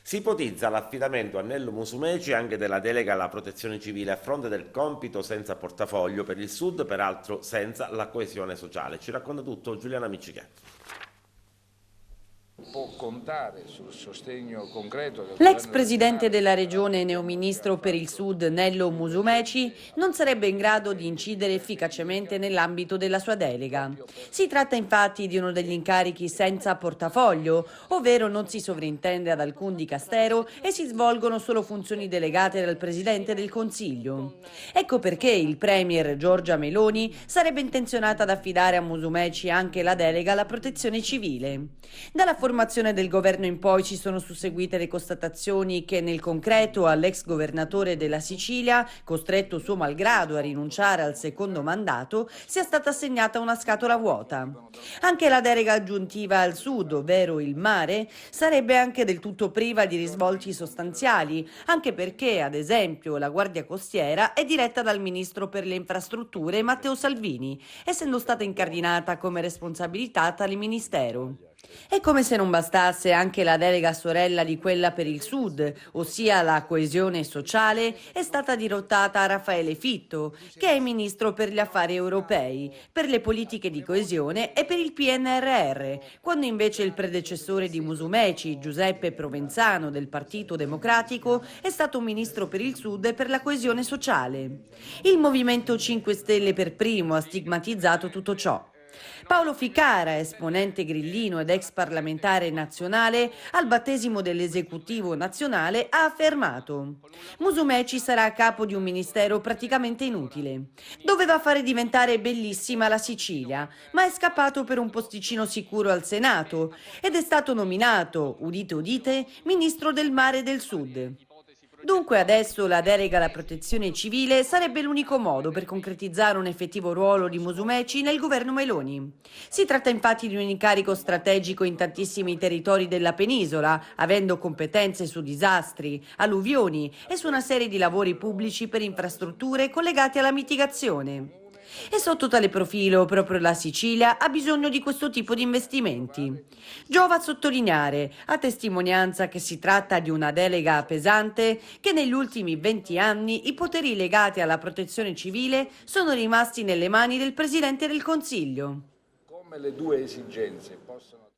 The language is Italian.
Si ipotizza l'affidamento a Nello Musumeci anche della delega alla protezione civile a fronte del compito senza portafoglio per il Sud, peraltro senza la coesione sociale. Ci racconta tutto Giuliana Miccichè. Può contare sul sostegno concreto del L'ex governo presidente regionale. della regione e neoministro per il Sud Nello Musumeci non sarebbe in grado di incidere efficacemente nell'ambito della sua delega. Si tratta infatti di uno degli incarichi senza portafoglio, ovvero non si sovrintende ad alcun dicastero e si svolgono solo funzioni delegate dal Presidente del Consiglio. Ecco perché il premier Giorgia Meloni sarebbe intenzionata ad affidare a Musumeci anche la delega alla protezione civile. Dalla formazione del governo in poi ci sono susseguite le constatazioni che nel concreto all'ex governatore della Sicilia, costretto suo malgrado a rinunciare al secondo mandato, sia stata assegnata una scatola vuota. Anche la delega aggiuntiva al Sud, ovvero il mare, sarebbe anche del tutto priva di risvolti sostanziali, anche perché, ad esempio, la Guardia Costiera è diretta dal ministro per le infrastrutture Matteo Salvini, essendo stata incardinata come responsabilità a tale ministero. E come se non bastasse, anche la delega sorella di quella per il Sud, ossia la coesione sociale, è stata dirottata a Raffaele Fitto, che è ministro per gli affari europei, per le politiche di coesione e per il PNRR, quando invece il predecessore di Musumeci, Giuseppe Provenzano del Partito Democratico, è stato ministro per il Sud e per la coesione sociale. Il Movimento 5 Stelle per primo ha stigmatizzato tutto ciò. Paolo Ficara, esponente grillino ed ex parlamentare nazionale, al battesimo dell'esecutivo nazionale ha affermato: Musumeci sarà a capo di un ministero praticamente inutile. Doveva fare diventare bellissima la Sicilia, ma è scappato per un posticino sicuro al Senato ed è stato nominato, udite udite, ministro del mare e del Sud. Dunque adesso la delega alla protezione civile sarebbe l'unico modo per concretizzare un effettivo ruolo di Musumeci nel governo Meloni. Si tratta infatti di un incarico strategico in tantissimi territori della penisola, avendo competenze su disastri, alluvioni e su una serie di lavori pubblici per infrastrutture collegate alla mitigazione. E sotto tale profilo proprio la Sicilia ha bisogno di questo tipo di investimenti. Giova sottolineare, a testimonianza che si tratta di una delega pesante, che negli ultimi 20 anni i poteri legati alla protezione civile sono rimasti nelle mani del Presidente del Consiglio. Come le due esigenze possono